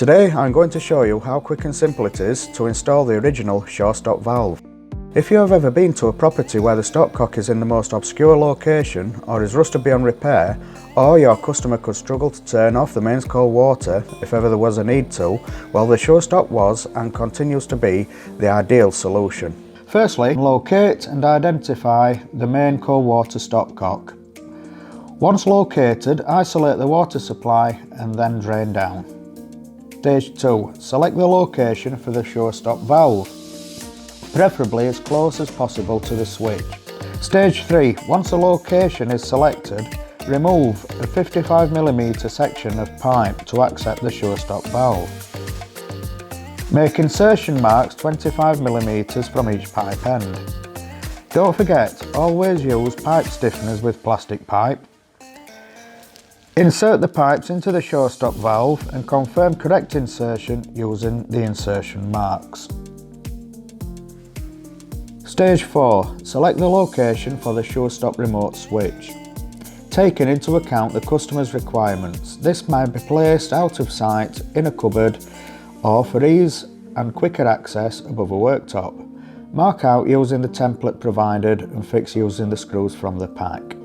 Today I'm going to show you how quick and simple it is to install the original Surestop valve. If you have ever been to a property where the stopcock is in the most obscure location or is rusted beyond repair, or your customer could struggle to turn off the mains cold water if ever there was a need to, well, the Surestop was and continues to be the ideal solution. Firstly, locate and identify the main cold water stopcock. Once located, isolate the water supply and then drain down. Stage 2. Select the location for the Surestop valve, preferably as close as possible to the switch. Stage 3. Once the location is selected, remove a 55mm section of pipe to accept the Surestop valve. Make insertion marks 25mm from each pipe end. Don't forget, always use pipe stiffeners with plastic pipe. Insert the pipes into the Surestop valve and confirm correct insertion using the insertion marks. Stage 4. Select the location for the Surestop remote switch. Taking into account the customer's requirements, this might be placed out of sight in a cupboard or for ease and quicker access above a worktop. Mark out using the template provided and fix using the screws from the pack.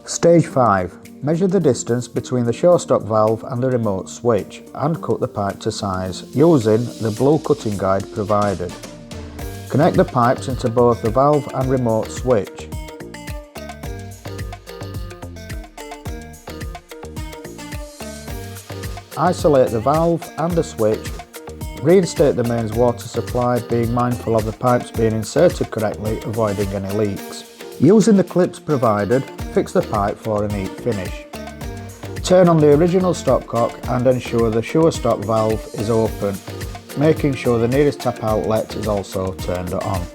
Stage 5. Measure the distance between the Surestop valve and the remote switch and cut the pipe to size using the blue cutting guide provided. Connect the pipes into both the valve and remote switch. Isolate the valve and the switch. Reinstate the mains water supply, being mindful of the pipes being inserted correctly, avoiding any leaks. Using the clips provided, fix the pipe for a neat finish. Turn on the original stopcock and ensure the Surestop valve is open, making sure the nearest tap outlet is also turned on.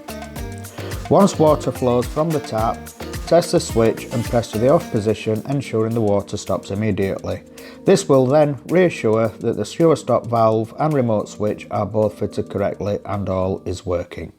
Once water flows from the tap, test the switch and press to the off position, ensuring the water stops immediately. This will then reassure that the Surestop valve and remote switch are both fitted correctly and all is working.